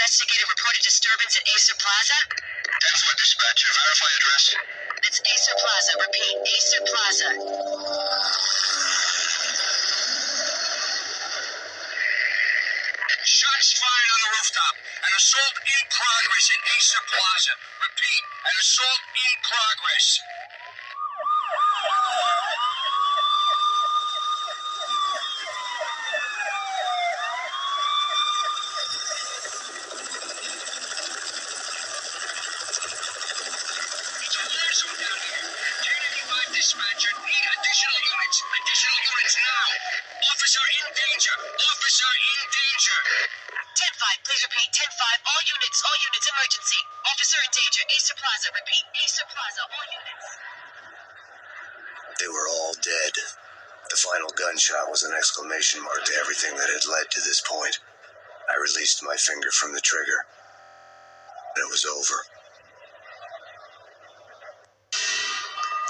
investigator reported disturbance at Acer Plaza. 10-4 dispatcher, verify address. It's Acer Plaza. Repeat, Acer Plaza. Shots fired on the rooftop. An assault in progress at Acer Plaza. Repeat, an assault in progress. It's a war zone down here. 1085 dispatcher, need additional units. Additional units now. Officer in danger. Officer in danger. 10-5, please repeat. 10-5, all units, emergency. Officer in danger. Acer Plaza. Repeat, Acer Plaza, all units. They were all dead. The final gunshot was an exclamation mark to everything that had led to this point. I released my finger from the trigger. And it was over.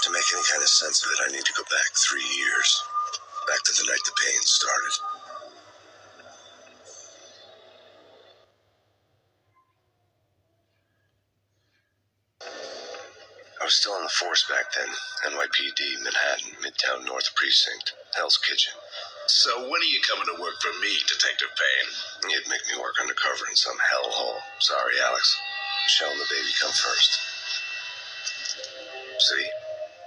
To make any kind of sense of it, I need to go back 3 years. Back to the night the pain started. I was still on the force back then. NYPD, Manhattan, Midtown North Precinct, Hell's Kitchen. So when are you coming to work for me, Detective Payne? You'd make me work undercover in some hellhole. Sorry, Alex. Michelle and the baby come first. See?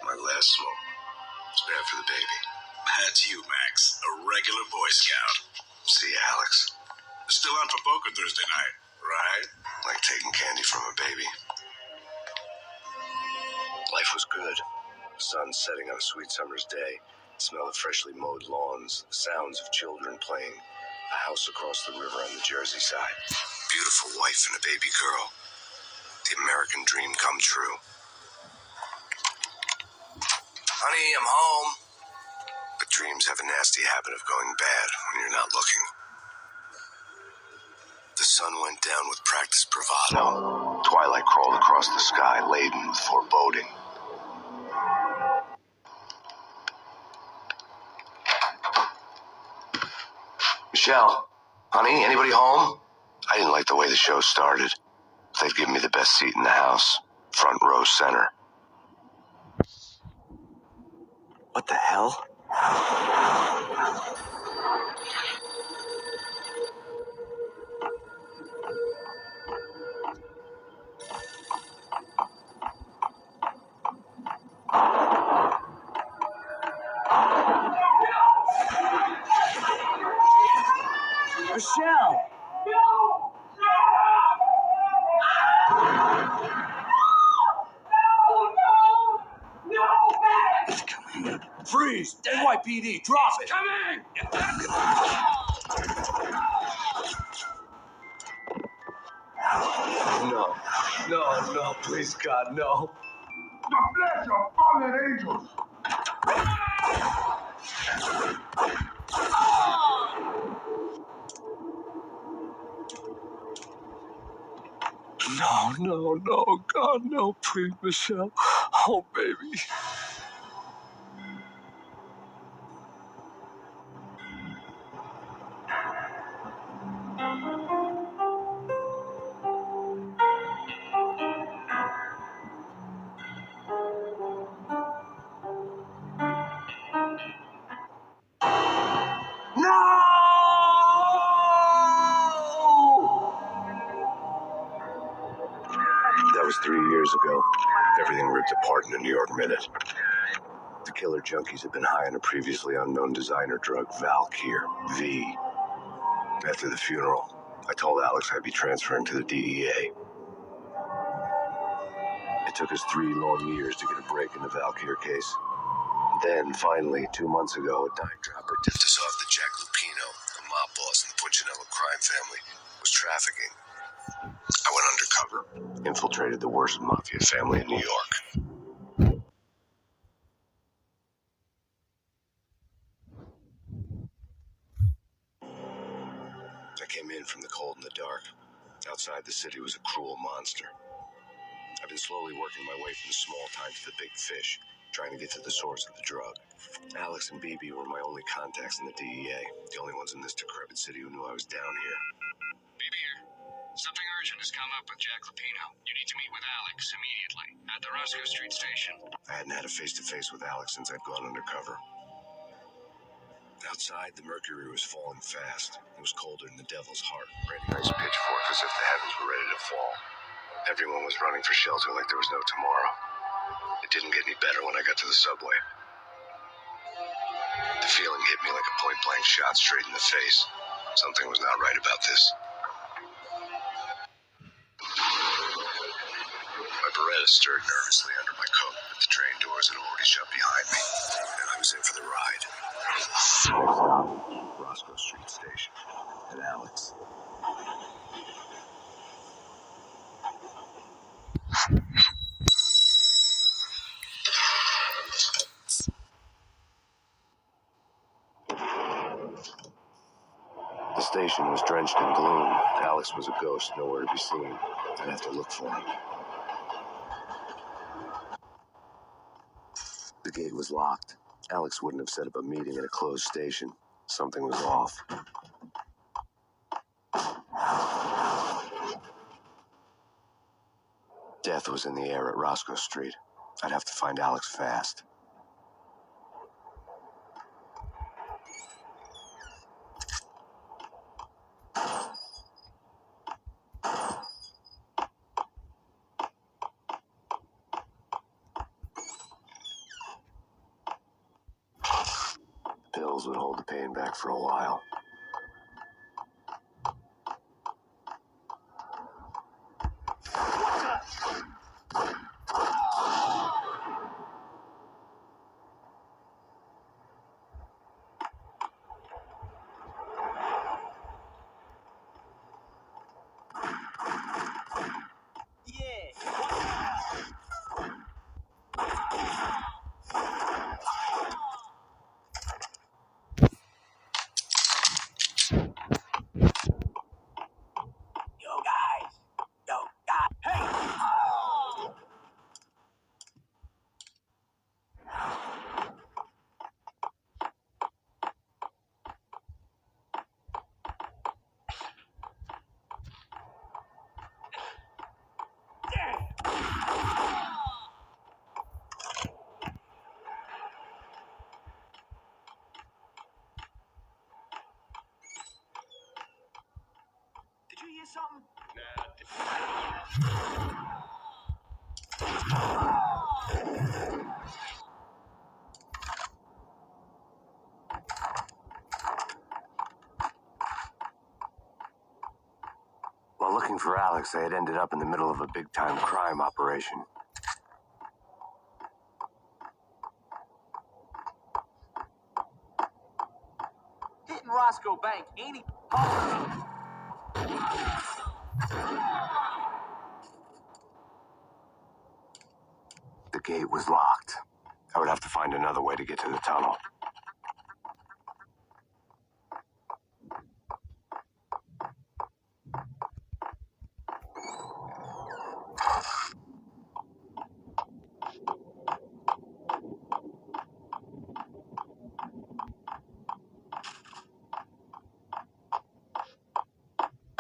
My last smoke. It's bad for the baby. That's you, Max. A regular Boy Scout. See, Alex. Still on for poker Thursday night, right? Like taking candy from a baby. Life was good. Sun setting on a sweet summer's day. The smell of freshly mowed lawns. The sounds of children playing. A house across the river on the Jersey side. Beautiful wife and a baby girl. The American dream come true. Honey, I'm home. But dreams have a nasty habit of going bad when you're not looking. The sun went down with practiced bravado. Twilight crawled across the sky, laden with foreboding. Michelle, honey, anybody home? I didn't like the way the show started. They'd given me the best seat in the house, front row center. What the hell? Michelle! Freeze! NYPD, drop it! Coming! No, please, God, no. The flesh of fallen angels. No, God, no, please, Michelle. Oh, baby. That was 3 years ago. Everything ripped apart in a New York minute. The killer junkies had been high on a previously unknown designer drug, Valkyr, V. After the funeral, I told Alex I'd be transferring to the DEA. It took us 3 long years to get a break in the Valkyr case. Then, finally, 2 months ago, a dime dropper tipped us off that Jack Lupino, a mob boss in the Punchinello crime family, was trafficking. I went undercover, infiltrated the worst mafia family in New York. I came in from the cold and the dark. Outside the city was a cruel monster. I've been slowly working my way from the small time to the big fish, trying to get to the source of the drug. Alex and BB were my only contacts in the DEA, the only ones in this decrepit city who knew I was down here. BB here. Something urgent has come up with Jack Lupino. You need to meet with Alex immediately at the Roscoe Street station. I hadn't had a face-to-face with Alex since I'd gone undercover. Outside, the mercury was falling fast. It was colder than the devil's heart. Randy Ice pitchfork as if the heavens were ready to fall. Everyone was running for shelter like there was no tomorrow. It didn't get any better when I got to the subway. The feeling hit me like a point-blank shot straight in the face. Something was not right about this. My Beretta stirred nervously under my coat, but the train doors had already shut behind me, and I was in for the ride. Next stop, Roscoe Street Station, and Alex. The station was drenched in gloom. Alex was a ghost, nowhere to be seen. I'd have to look for him. The gate was locked. Alex wouldn't have set up a meeting at a closed station. Something was off. Death was in the air at Roscoe Street. I'd have to find Alex fast. Pills would hold the pain back for a while. Did you hear something? While looking for Alex, I had ended up in the middle of a big-time crime operation. Hitting Roscoe Bank, ain't he? The gate was locked. I would have to find another way to get to the tunnel.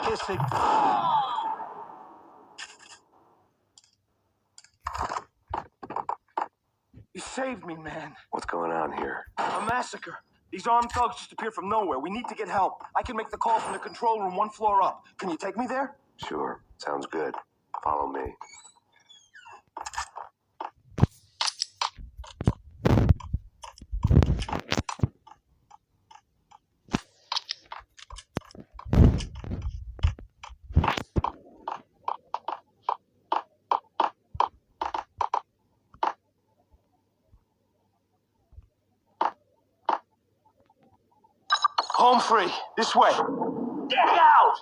Kissing. You saved me, man. What's going on here? A massacre. These armed thugs just appeared from nowhere. We need to get help. I can make the call from the control room 1 floor up. Can you take me there? Sure, sounds good. Follow me. Home free. This way. Get out!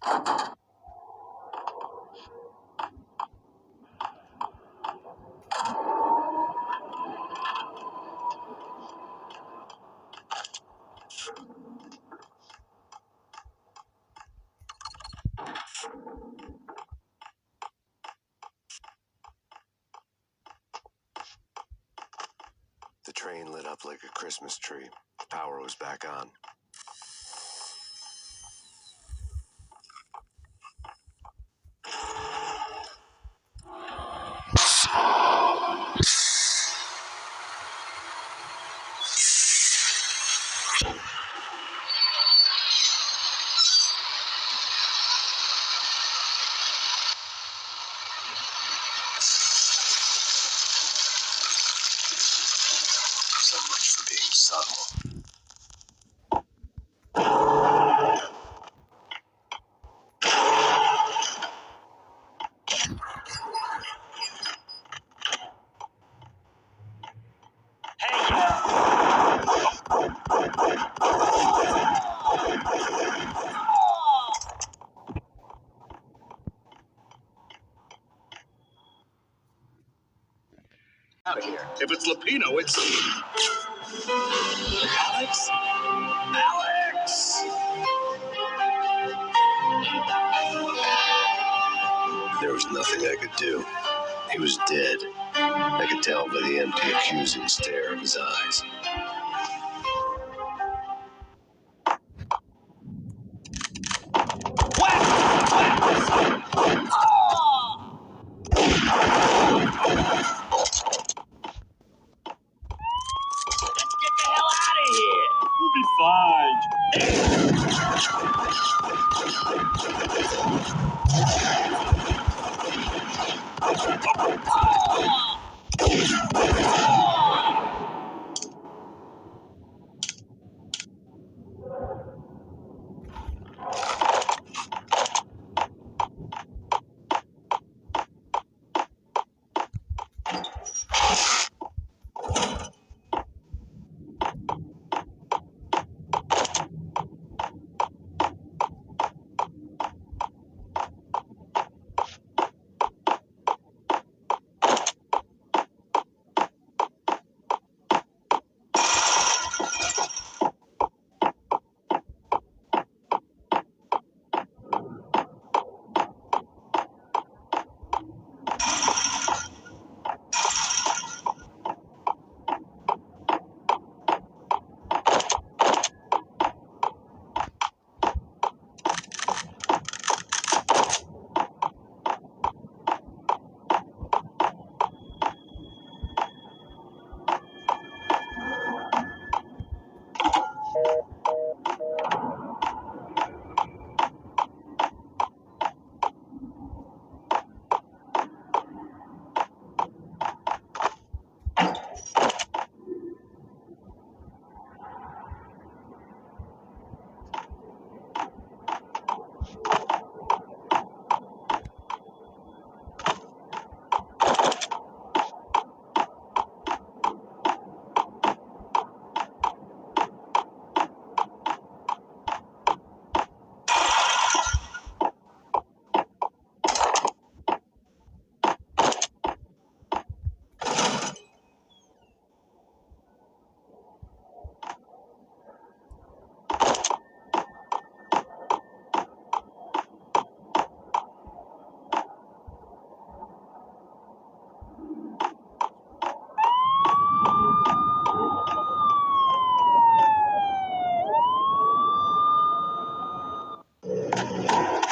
The train lit up like a Christmas tree. The power was back on. So much for being subtle. Out of here. If it's Lapino, it's Alex. Alex. There was nothing I could do. He was dead. I could tell by the empty, accusing stare of his eyes.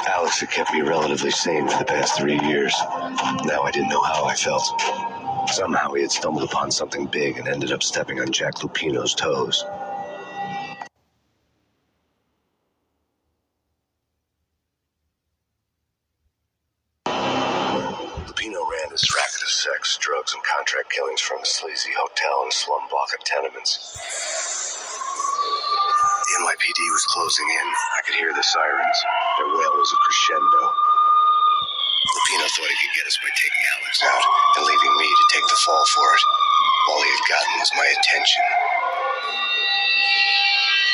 Alex had kept me relatively sane for the past 3 years. Now I didn't know how I felt. Somehow he had stumbled upon something big and ended up stepping on Jack Lupino's toes. Lupino ran his racket of sex, drugs, and contract killings from a sleazy hotel and slum block of tenements. The NYPD was closing in. I could hear the sirens. Their wail was a crescendo. Lupino thought he could get us by taking Alex out and leaving me to take the fall for it. All he had gotten was my attention.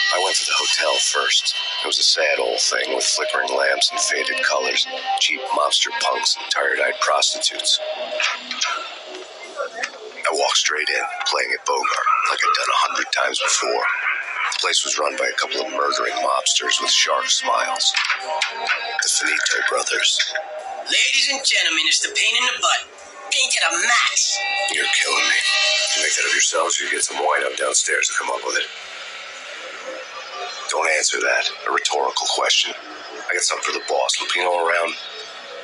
I went to the hotel first. It was a sad old thing with flickering lamps and faded colors, cheap mobster punks and tired-eyed prostitutes. I walked straight in, playing at Bogart, like I'd done 100 times before. The place was run by a couple of murdering mobsters with shark smiles. The Finito brothers. Ladies and gentlemen, it's the pain in the butt. Pain to the max. You're killing me. You make that up yourselves, or you get some wine up downstairs to come up with it. Don't answer that. A rhetorical question. I got something for the boss. Lupino around?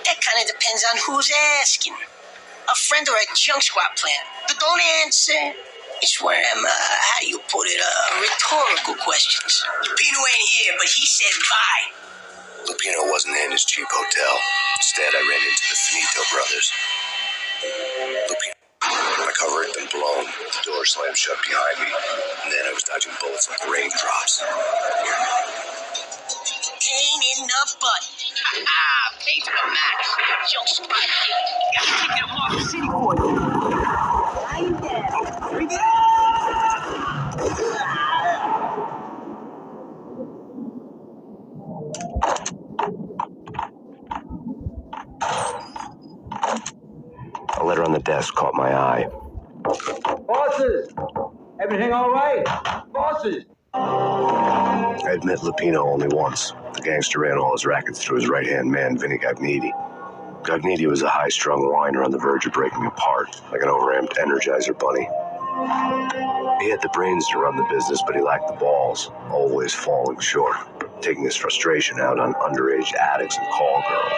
That kind of depends on who's asking. A friend or a junk squad plan. But don't answer. It's one of them, how do you put it, rhetorical questions. Lupino ain't here, but he said bye. Lupino wasn't in his cheap hotel. Instead, I ran into the Finito brothers. Lupino. My cover had been blown. The door slammed shut behind me. And then I was dodging bullets like raindrops. Pain in the butt. Pain to the max. Junk squad kid. Got to take it off the city for you. I ain't dead. Bring it on. A letter on the desk caught my eye. Bosses! Everything all right? Bosses! I'd met Lupino only once. The gangster ran all his rackets through his right-hand man, Vinny Gagniti. Gagniti was a high-strung whiner on the verge of breaking apart, like an overamped Energizer bunny. He had the brains to run the business, but he lacked the balls, always falling short, taking his frustration out on underage addicts and call girls.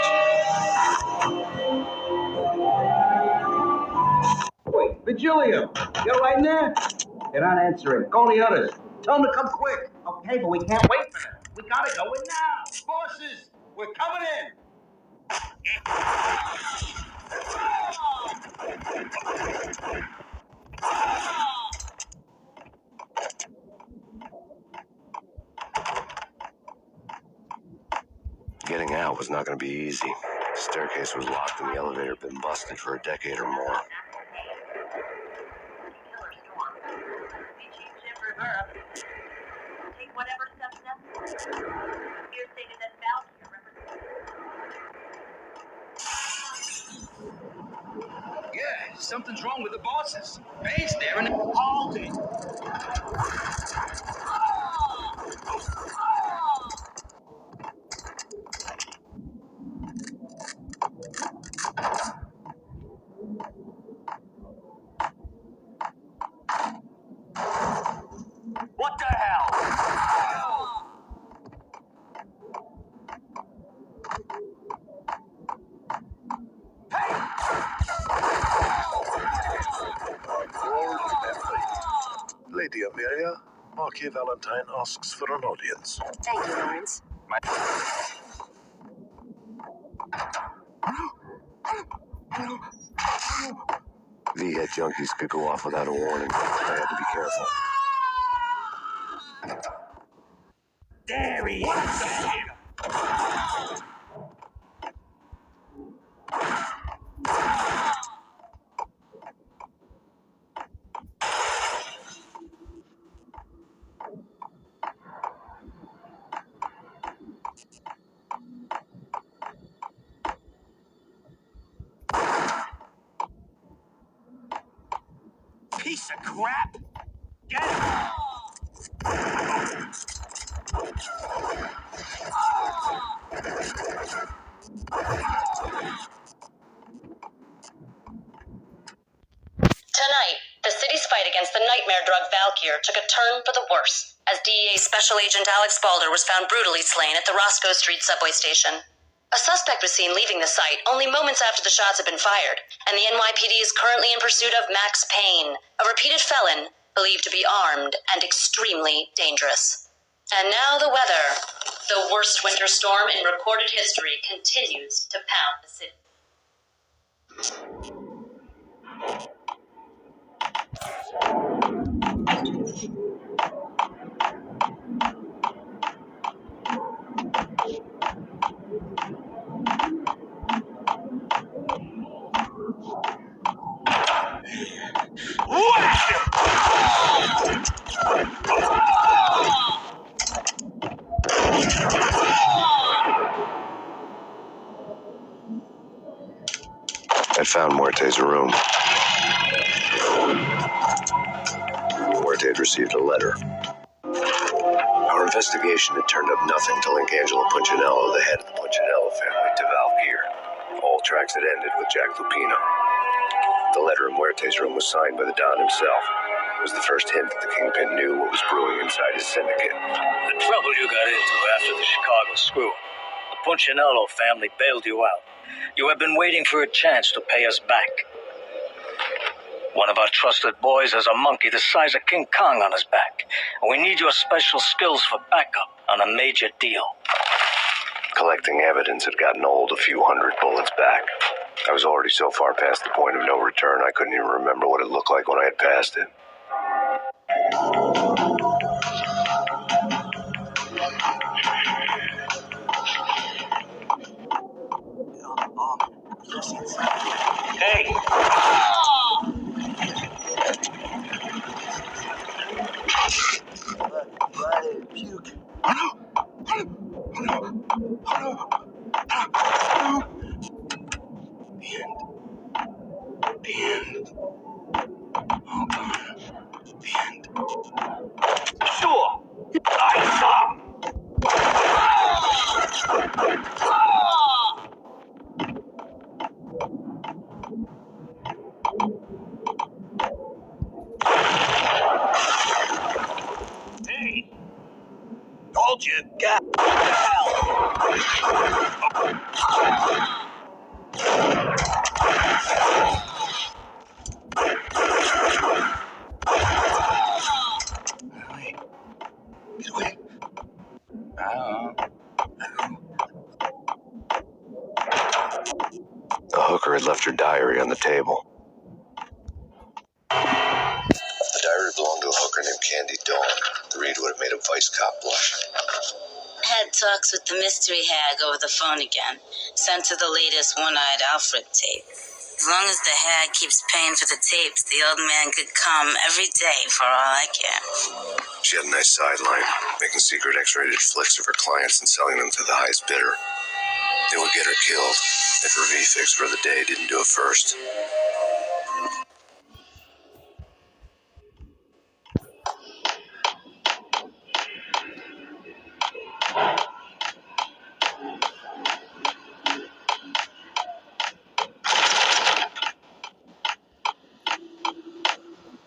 Wait, Virgilio! You're right in there? They're not answering. Call the others. Tell them to come quick. Okay, but we can't wait for them. We gotta go in now. Bosses, we're coming in. Getting out was not going to be easy. The staircase was locked and the elevator had been busted for a decade or more. Take whatever steps necessary. Here stated that Valkyrie represents. Yeah, something's wrong with the bosses. Payne's there and hold it. What the hell? Lady Amelia, Marquis Valentine asks for an audience. Thank you, Lawrence. V-head junkies could go off without a warning. I had to be careful. There he is. Piece of crap. Get it. Tonight, the city's fight against the nightmare drug Valkyr took a turn for the worse, as DEA Special Agent Alex Balder was found brutally slain at the Roscoe Street subway station. A suspect was seen leaving the site only moments after the shots had been fired, and the NYPD is currently in pursuit of Max Payne, a repeated felon believed to be armed and extremely dangerous. And now the weather. The worst winter storm in recorded history continues to pound the city. I found Muerte's room. Muerte had received a letter. Our investigation had turned up nothing to link Angelo Punchinello, the head of the Punchinello family, to Valkyr. All tracks had ended with Jack Lupino. The letter in Muerte's room was signed by the Don himself. It was the first hint that the Kingpin knew what was brewing inside his syndicate. The trouble you got into after the Chicago screw-up. The Punchinello family bailed you out. You have been waiting for a chance to pay us back. One of our trusted boys has a monkey the size of King Kong on his back. And we need your special skills for backup on a major deal. Collecting evidence had gotten old a few hundred bullets back. I was already so far past the point of no return, I couldn't even remember what it looked like when I had passed it. Hey! Puke. The end. Hold on. The end. Sure! I saw! Hey! Told you, God. Get away. The hooker had left her diary on the table. The diary belonged to a hooker named Candy Dawn. The read would have made a vice cop blush. Had talks with the mystery hag over the phone again. Sent her the latest One-Eyed Alfred tape. As long as the hag keeps paying for the tapes, the old man could come every day for all I care. She had a nice sideline, making secret X-rated flicks of her clients and selling them to the highest bidder. It would get her killed if her V-Fix for the day didn't do it first.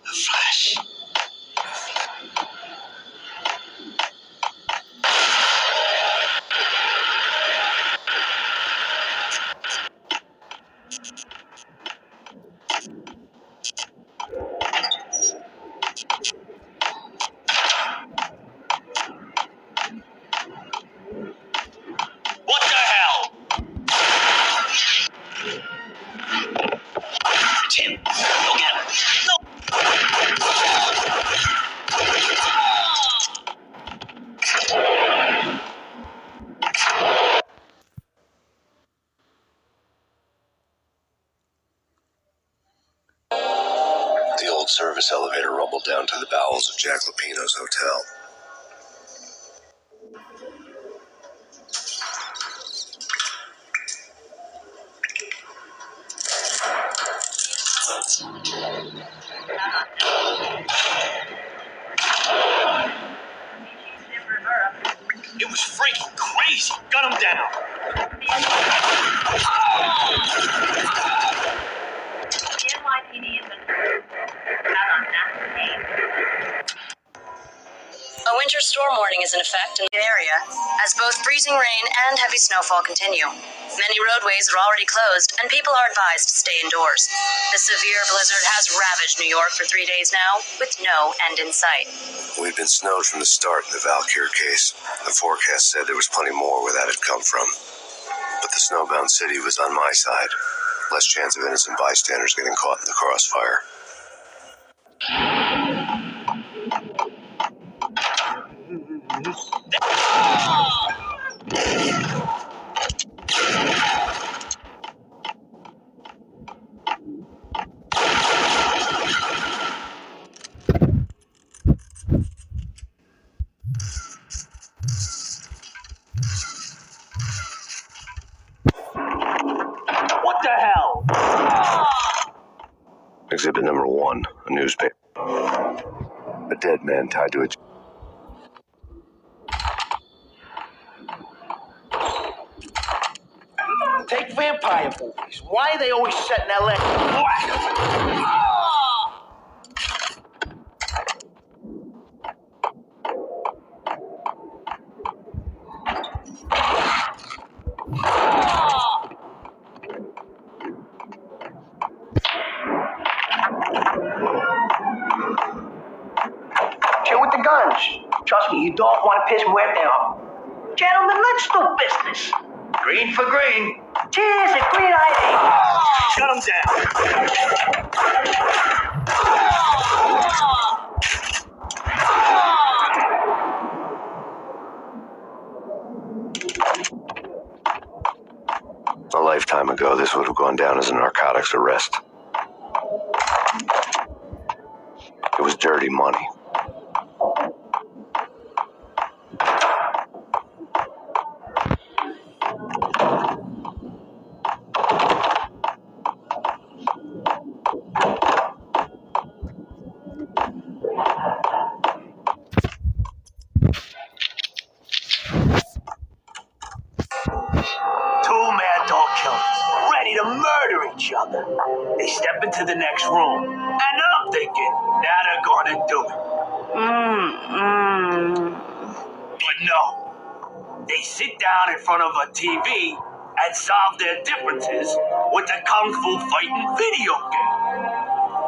Flash. What the hell? It's him. Go get him. No! The old service elevator rumbled down to the bowels of Jack Lupino's hotel. It was freaking crazy. Gun him down. The NYPD has been out on massive pain. A winter storm warning is in effect in the area, as both freezing rain and heavy snowfall continue. Many roadways are already closed, and people are advised to stay indoors. The severe blizzard has ravaged New York for 3 days now, with no end in sight. We'd been snowed from the start in the Valkyr case. The forecast said there was plenty more where that had come from. But the snowbound city was on my side. Less chance of innocent bystanders getting caught in the crossfire. What the hell? Exhibit number 1, a newspaper. A dead man tied to a... Take vampire movies. Why are they always set in L.A.? Chill with the guns. Trust me, you don't want to piss Muerte off. Gentlemen, let's do business. Green for green. Cheers, a green ID. Shut him down. A lifetime ago, this would have gone down as a narcotics arrest. It was dirty money. Two mad dog killers, ready to murder each other. They step into the next room, and I'm thinking, now they're gonna do it. But no, they sit down in front of a TV and solve their differences with a kung fu fighting video game.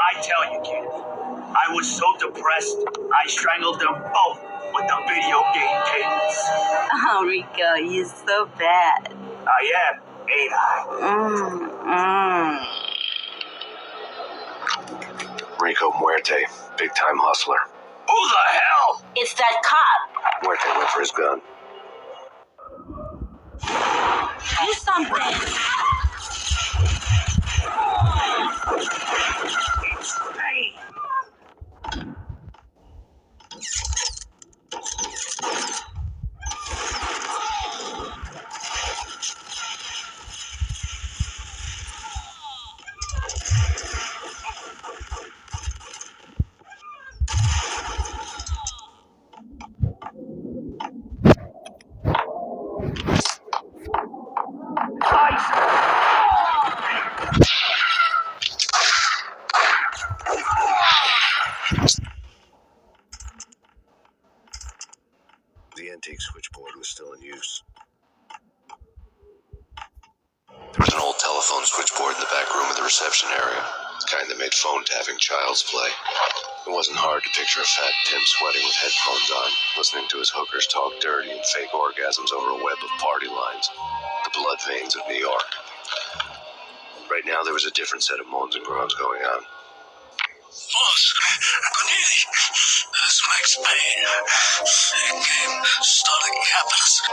I tell you, Candy, I was so depressed, I strangled them both with the video game cadence. Oh, Rico, you're so bad. I am, ain't I? Rico Muerte, big-time hustler. Who the hell? It's that cop. Muerte went for his gun. Do something. It's Payne. The antique switchboard was still in use. There was an old telephone switchboard in the back room of the reception area, the kind that made phone tapping child's play. It wasn't hard to picture a fat Tim sweating with headphones on, listening to his hookers talk dirty and fake orgasms over a web of party lines, the blood veins of New York. Right now, there was a different set of moans and groans going on. Boss, Cornelia, that's Max Payne. He came, started capitalist.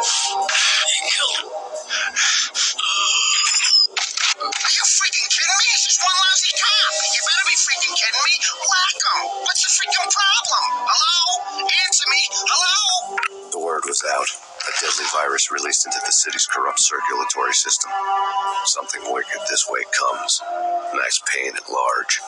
He killed him. Are you freaking kidding me? It's just one lousy cop. You better be freaking kidding me. Whack him. What's the freaking problem? Hello? Answer me. Hello? The word was out. A deadly virus released into the city's corrupt circulatory system. Something wicked this way comes. Max Payne at large.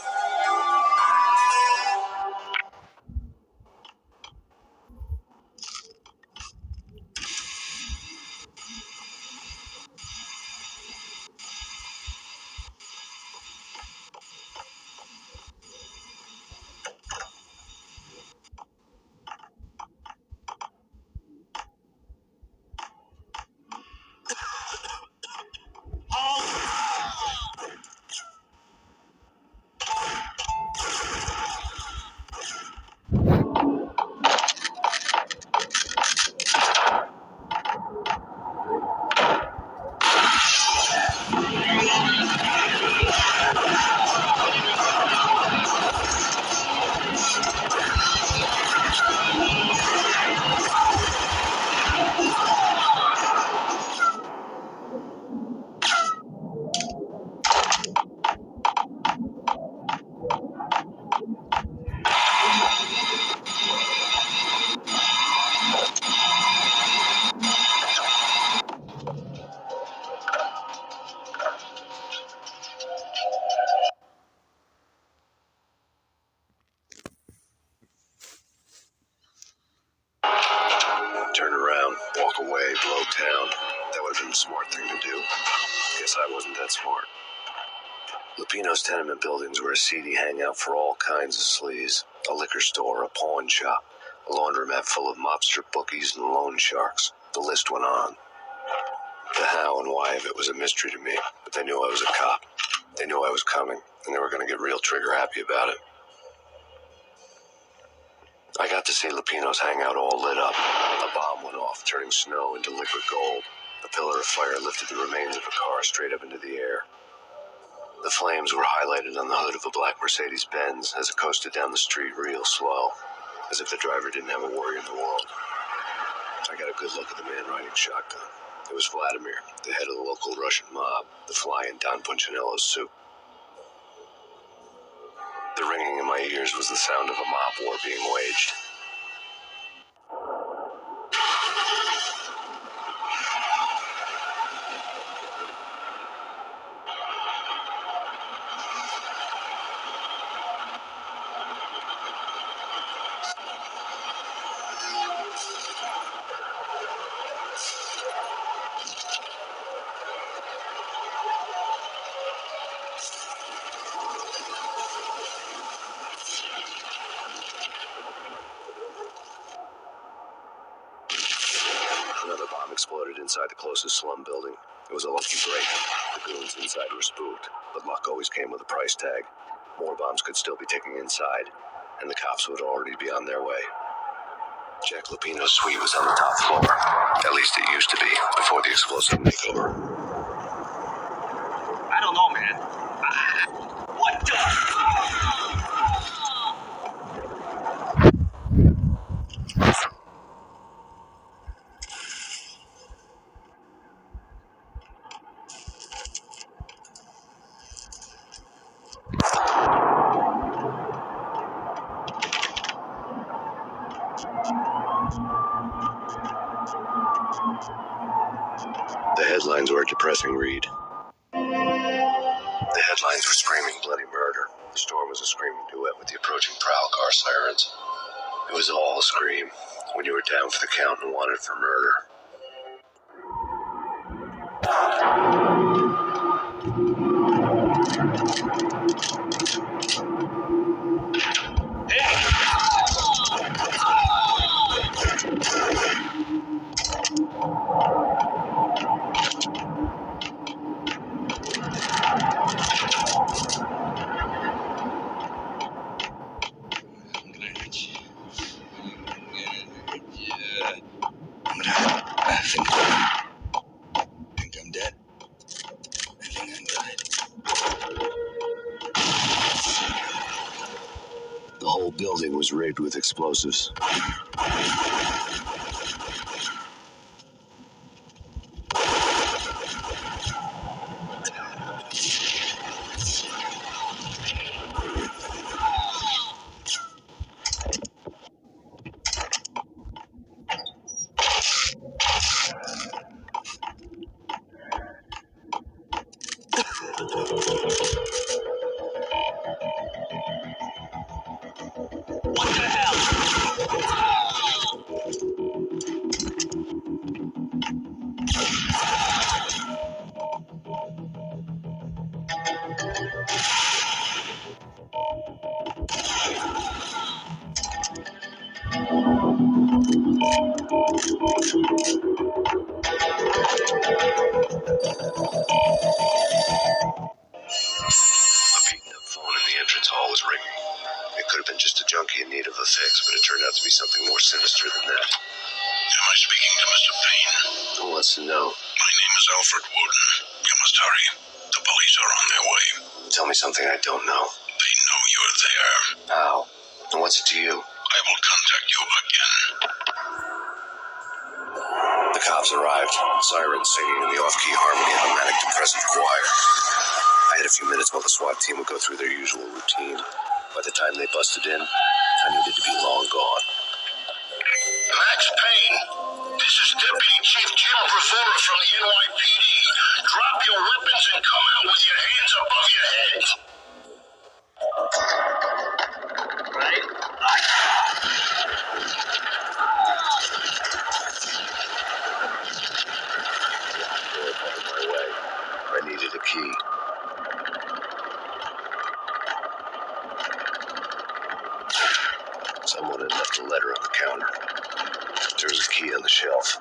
Walk away, blow town. That would have been the smart thing to do. Guess I wasn't that smart. Lupino's tenement buildings were a seedy hangout for all kinds of sleaze. A liquor store, a pawn shop, a laundromat full of mobster bookies and loan sharks. The list went on. The how and why of it was a mystery to me, but they knew I was a cop. They knew I was coming, and they were going to get real trigger happy about it. I got to see Lupino's hangout all lit up. A bomb went off, turning snow into liquid gold. A pillar of fire lifted the remains of a car straight up into the air. The flames were highlighted on the hood of a black Mercedes-Benz as it coasted down the street real slow, as if the driver didn't have a worry in the world. I got a good look at the man riding shotgun. It was Vladimir, the head of the local Russian mob, the fly in Don Punchinello's suit. The ringing in my ears was the sound of a mob war being waged. Another bomb exploded inside the closest slum building. It was a lucky break. The goons inside were spooked, but luck always came with a price tag. More bombs could still be ticking inside, and the cops would already be on their way. Jack Lupino's suite was on the top floor. At least it used to be, before the explosive makeover. I don't know, man. What the? The headlines were a depressing read. The headlines were screaming bloody murder. The storm was a screaming duet with the approaching prowl car sirens. It was all a scream when you were down for the count and wanted for murder. I think I'm dead. I think I'm died. The whole building was rigged with explosives. Entrance hall was ringing. It could have been just a junkie in need of a fix, but it turned out to be something more sinister than that. Am I speaking to Mr. Payne? Who wants to know? My name is Alfred Wooden. You must hurry. The police are on their way. Tell me something I don't know. They know you're there. How? And what's it to you? I will contact you again. The cops arrived, sirens singing in the off-key harmony of a manic depressive choir. I had a few minutes while the SWAT team would go through their usual routine. By the time they busted in, I needed to be long gone. Max Payne, this is Deputy Chief Jim Bravura from the NYPD. Drop your weapons and come out with your hands above your head. Right? key. Someone had left a letter on the counter. There was a key on the shelf.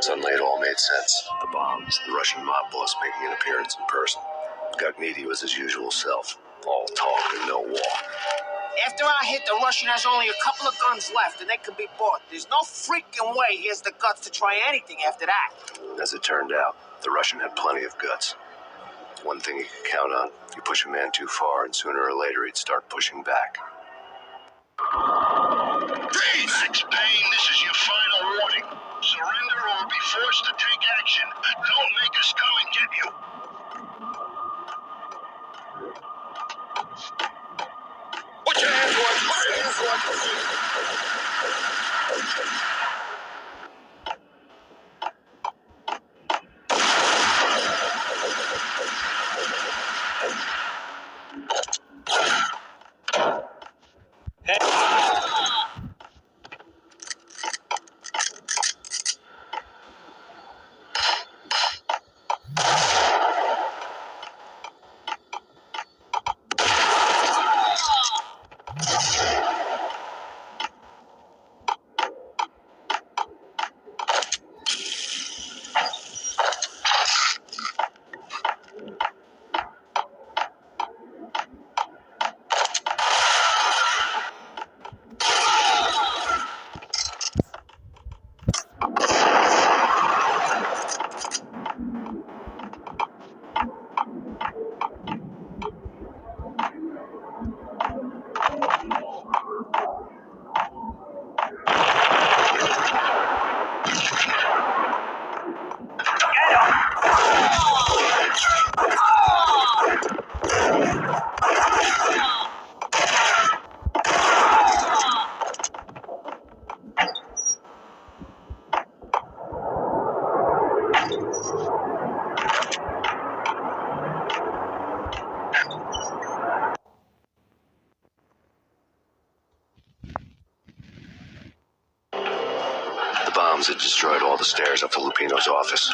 Suddenly it all made sense. The bombs, the Russian mob boss making an appearance in person. Gognitti was his usual self. All talk and no walk. After I hit, the Russian has only a couple of guns left, and they can be bought. There's no freaking way he has the guts to try anything after that. As it turned out, the Russian had plenty of guts. One thing he could count on, you push a man too far, and sooner or later he'd start pushing back. Freeze! Max Payne, this is your final warning. Surrender or be forced to take action. Don't make us come and get you. Put your hands on! Put your hands The bombs had destroyed all the stairs up to Lupino's office.